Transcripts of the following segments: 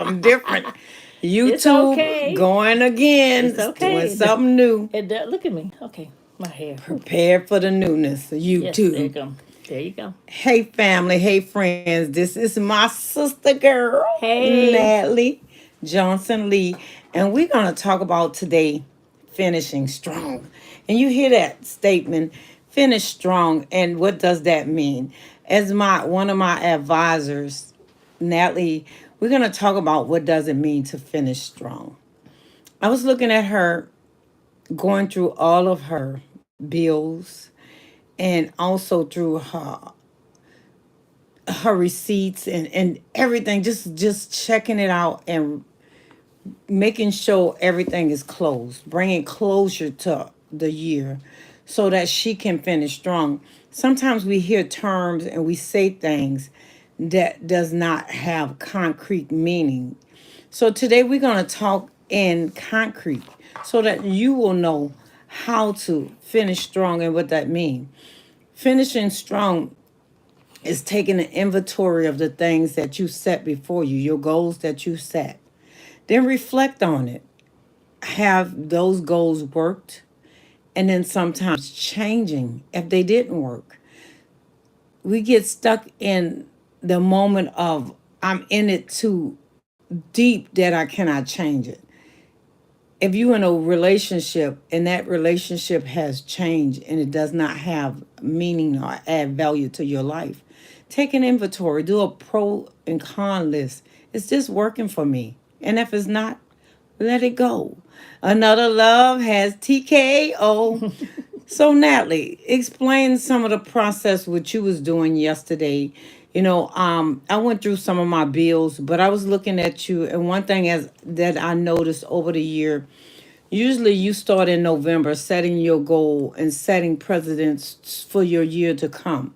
something different. It's YouTube okay. going It's again, doing okay. something new. Look at me. Okay, my hair. Whew. Prepare for the newness. Yes, there you YouTube. go. There you go. Hey family, hey friends. This is my sister girl, Hey. Natalie Johnson Lee, and we're gonna talk about today finishing strong. And you hear that statement, finish strong, and what does that mean? As my one of my advisors, Natalie, we're gonna talk about what does it mean to finish strong. I was looking at her going through all of her bills and also through her receipts and everything, just checking it out and making sure everything is closed, bringing closure to the year so that she can finish strong. Sometimes we hear terms and we say things that does not have concrete meaning. So today we're going to talk in concrete so that you will know how to finish strong and what that means. Finishing strong is taking an inventory of the things that you set before you, your goals that you set. Then reflect on it. Have those goals worked? And then sometimes changing if they didn't work. We get stuck in the moment of I'm in it too deep that I cannot change it. If you're in a relationship and that relationship has changed and it does not have meaning or add value to your life, take an inventory, do a pro and con list. Is this working for me? And if it's not, let it go. Another love has TKO. So Natalie, explain some of the process what you was doing yesterday. I went through some of my bills, but I was looking at you, and one thing as that I noticed over the year, usually you start in November setting your goal and setting precedents for your year to come.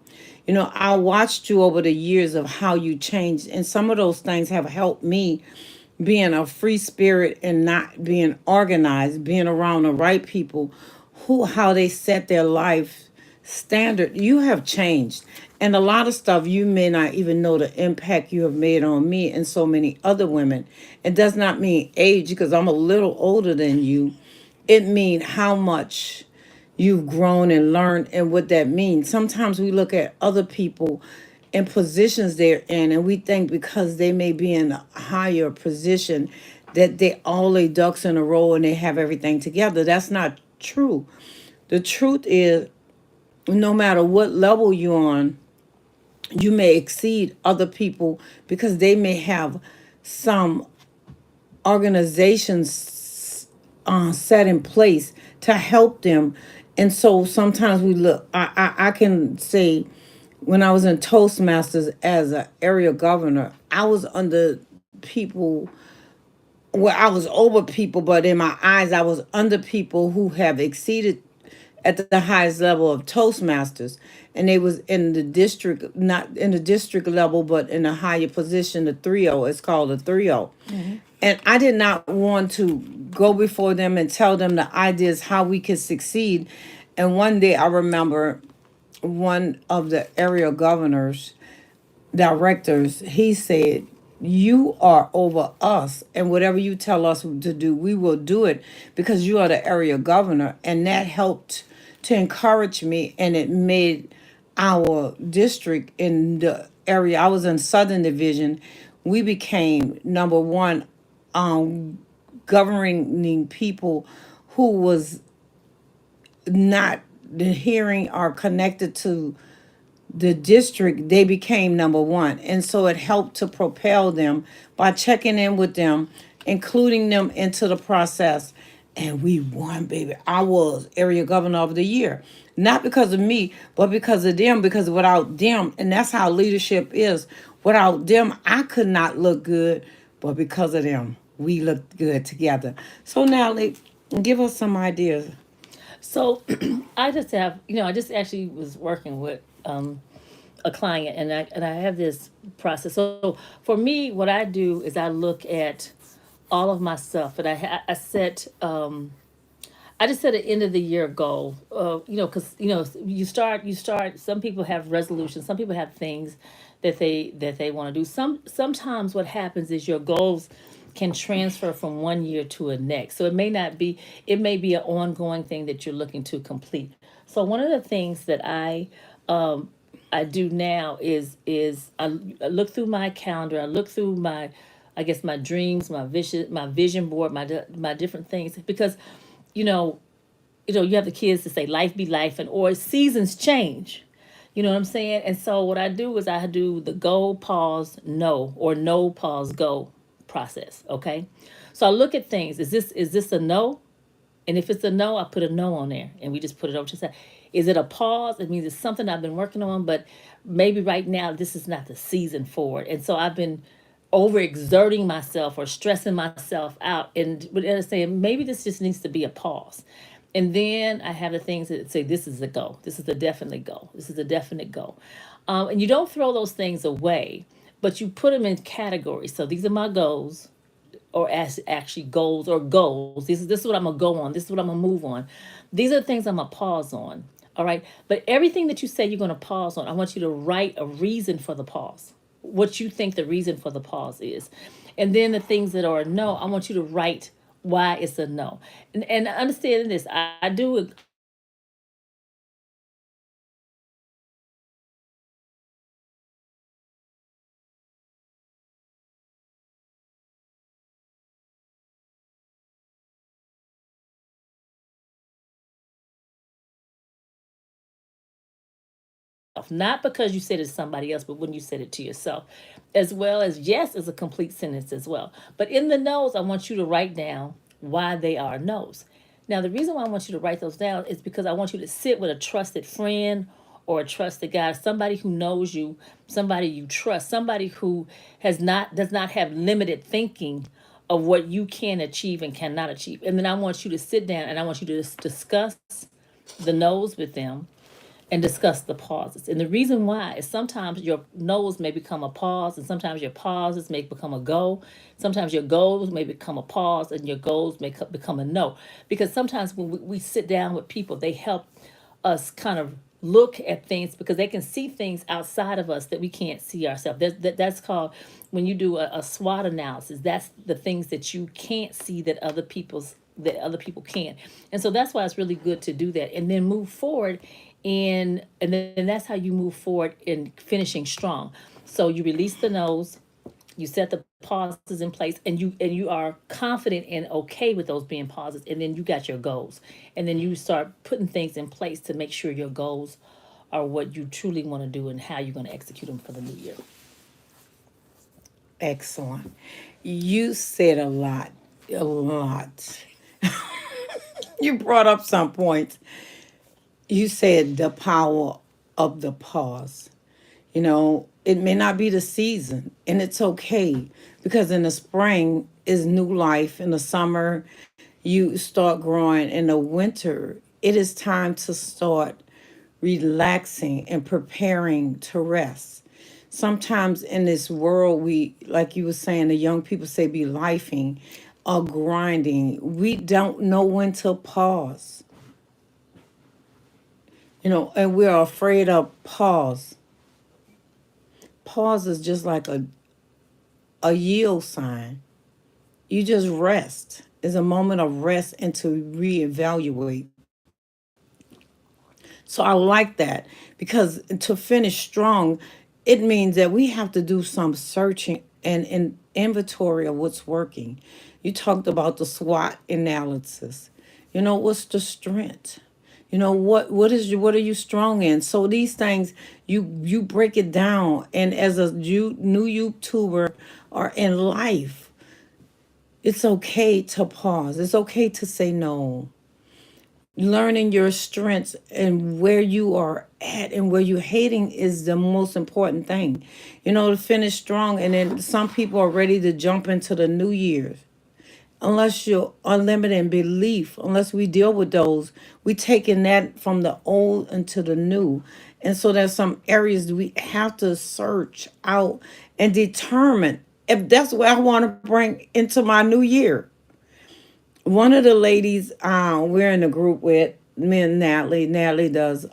I watched you over the years of how you changed, and some of those things have helped me being a free spirit and not being organized, being around the right people who how they set their life standard. You have changed. And a lot of stuff you may not even know the impact you have made on me and so many other women. It does not mean age because I'm a little older than you. It means how much you've grown and learned and what that means. Sometimes we look at other people in positions they're in and we think because they may be in a higher position that they all lay ducks in a row and they have everything together. That's not true. The truth is no matter what level you're on, you may exceed other people because they may have some organizations set in place to help them. And so sometimes we look, I can say when I was in Toastmasters as an area governor, I was under people, well, I was over people, but in my eyes, I was under people who have exceeded at the highest level of Toastmasters, and they was in the district, not in the district level, but in a higher position, the 3-0. It's called a 3-0. And I did not want to go before them and tell them the ideas how we could succeed. And one day I remember one of the area governors, directors, he said, you are over us, and whatever you tell us to do, we will do it because you are the area governor. And that helped to encourage me, and it made our district in the area I was in, Southern Division, we became number one governing people who was not hearing or connected to the district. They became number one. And so it helped to propel them by checking in with them, including them into the process. And we won, baby. I was area governor of the year. Not because of me, but because of them, because without them, and that's how leadership is. Without them, I could not look good, but because of them, we looked good together. So now, give us some ideas. So I just have, I just actually was working with a client, and I have this process. So for me, what I do is I look at all of my stuff, and I set I just set an end of the year goal. Because you start. Some people have resolutions. Some people have things that they want to do. Sometimes what happens is your goals can transfer from one year to a next. So it may be an ongoing thing that you're looking to complete. So one of the things that I do now is I look through my calendar, I look through my, I guess, my dreams, my vision board, my different things, because you know you have the kids to say life be life, and or seasons change. You know what I'm saying? And so what I do is I do the go, pause, no, or no, pause, go process. Okay. So I look at things. Is this a no? And if it's a no, I put a no on there and we just put it over to the side. Is it a pause? It means it's something I've been working on, but maybe right now this is not the season for it. And so I've been overexerting myself or stressing myself out, and but saying maybe this just needs to be a pause. And then I have the things that say this is a go, this is a definite go, this is a definite go. And you don't throw those things away, but you put them in categories. So these are my goals, or as actually goals or goals. This is what I'm gonna go on. This is what I'm gonna move on. These are the things I'm gonna pause on. All right. But everything that you say you're gonna pause on, I want you to write a reason for the pause. What you think the reason for the pause is. And then the things that are a no, I want you to write why it's a no. And understanding this, I do not because you said it to somebody else, but when you said it to yourself, as well as yes is a complete sentence as well. But in the no's, I want you to write down why they are no's. Now, the reason why I want you to write those down is because I want you to sit with a trusted friend or a trusted guy, somebody who knows you, somebody you trust, somebody who does not have limited thinking of what you can achieve and cannot achieve. And then I want you to sit down and I want you to discuss the no's with them and discuss the pauses. And the reason why is sometimes your no's may become a pause, and sometimes your pauses may become a go. Sometimes your goals may become a pause, and your goals may become a no. Because sometimes when we sit down with people, they help us kind of look at things because they can see things outside of us that we can't see ourselves. That's called, when you do a SWOT analysis, that's the things that you can't see that other people can. And so that's why it's really good to do that and then move forward, and then that's how you move forward in finishing strong. So you release the no's, you set the pauses in place, and you are confident and okay with those being pauses, and then you got your goals, and then you start putting things in place to make sure your goals are what you truly want to do and how you're going to execute them for the new year. Excellent. You said a lot, a lot. You brought up some points. You said the power of the pause. It may not be the season, and it's okay, because in the spring is new life. In the summer, you start growing. In the winter, it is time to start relaxing and preparing to rest. Sometimes in this world, we, like you were saying, the young people say be lifing or grinding. We don't know when to pause, and we're afraid of pause. Pause is just like a yield sign. You just rest. It's a moment of rest and to reevaluate. So I like that, because to finish strong, it means that we have to do some searching and inventory of what's working. You talked about the SWOT analysis. What's the strength? What are you strong in? So these things, you break it down, and as a new YouTuber or in life, it's okay to pause. It's okay to say no. Learning your strengths and where you are at and where you're hating is the most important thing. To finish strong, and then some people are ready to jump into the new year. Unless you're unlimited in belief, unless we deal with those, we taking that from the old into the new. And so there's some areas we have to search out and determine if that's what I want to bring into my new year. One of the ladies we're in a group with, me and Natalie. Natalie does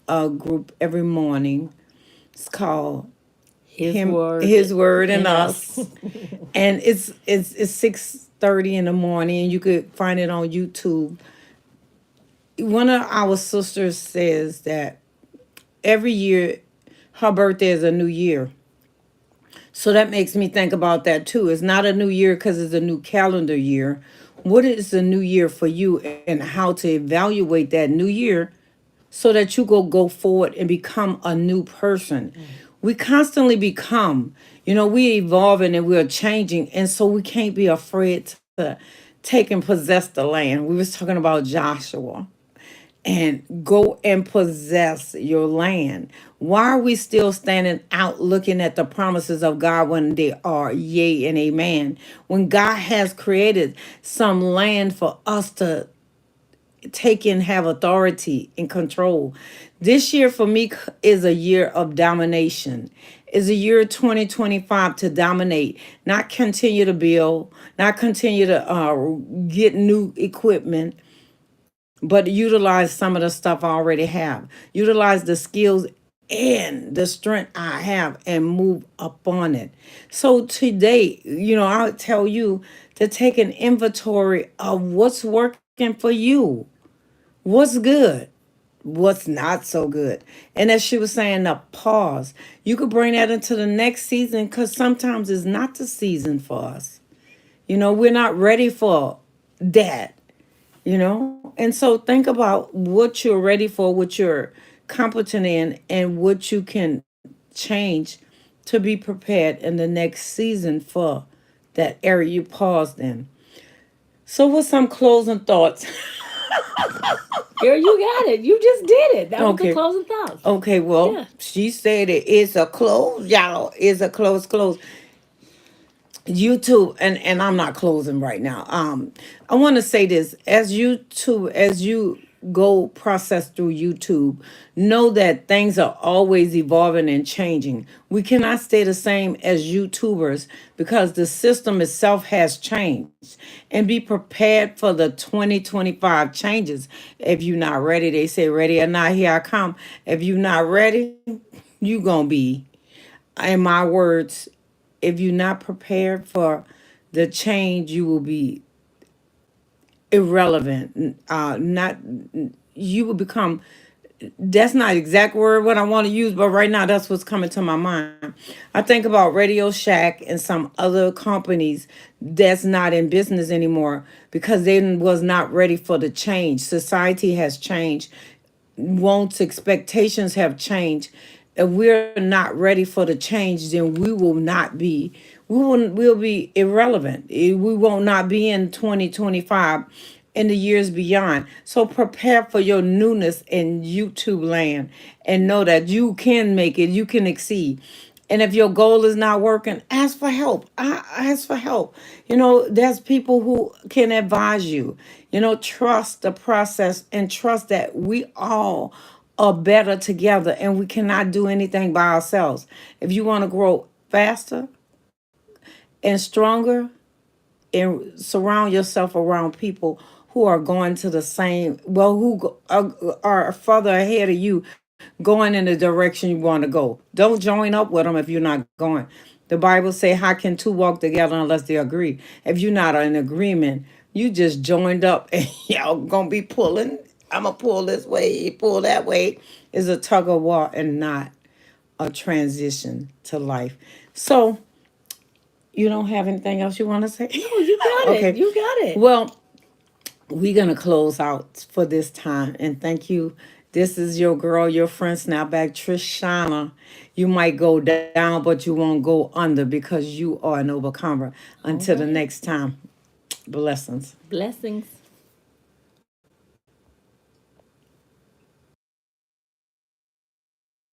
a group every morning, It's called His Him, word His Word and in us. Us, and it's 6:30 in the morning, and you could find it on YouTube. One of our sisters says that every year her birthday is a new year. So that makes me think about that too. It's not a new year because it's a new calendar year. What is the new year for you, and how to evaluate that new year so that you go forward and become a new person. We constantly become, we evolving and we're changing, and so we can't be afraid to take and possess the land. We was talking about Joshua, and go and possess your land. Why are we still standing out looking at the promises of God when they are yea and amen? When God has created some land for us to take and have authority and control. This year for me is a year of domination. Is a year 2025 to dominate, not continue to build, not continue to get new equipment, but utilize some of the stuff I already have. Utilize the skills and the strength I have and move up on it. So today, I'll tell you to take an inventory of what's working for you, what's good, what's not so good. And as she was saying, the pause. You could bring that into the next season because sometimes it's not the season for us. We're not ready for that. And so think about what you're ready for, what you're competent in, and what you can change to be prepared in the next season for that area you paused in. So, what's some closing thoughts? Girl, you got it. You just did it. That was the Okay. closing thoughts. Okay, well, Yeah. she said it's a close, y'all. It's a close. YouTube, and I'm not closing right now. I want to say this: as you go process through YouTube, know that things are always evolving and changing. We cannot stay the same as YouTubers because the system itself has changed. And be prepared for the 2025 changes. If you're not ready, they say ready or not, here I come. If you're not ready, you gonna be, in my words, if you're not prepared for the change, you will be irrelevant. Not you will become. That's not exact word what I want to use, but right now that's what's coming to my mind. I think about Radio Shack and some other companies that's not in business anymore because they was not ready for the change. Society has changed, wants, expectations have changed. If we're not ready for the change, then we will not be, we'll be irrelevant. We won't not be in 2025 in the years beyond. So prepare for your newness in YouTube land and know that you can make it, you can exceed. And if your goal is not working, ask for help. Ask for help. There's people who can advise you. Trust the process and trust that we all are better together and we cannot do anything by ourselves. If you want to grow faster and stronger, and surround yourself around people who are going to the same, well, are further ahead of you, going in the direction you want to go. Don't join up with them if you're not going. The Bible say, how can two walk together unless they agree? If you're not in agreement, you just joined up and y'all gonna be pulling. I'm gonna pull this way, you pull that way. Is a tug of war and not a transition to life. So you don't have anything else you want to say? No, you got it. Okay. You got it. Well, we're going to close out for this time. And thank you. This is your girl, your friend, Snapback Trishana. You might go down, but you won't go under because you are an overcomer. All Until the right. next time, blessings. Blessings.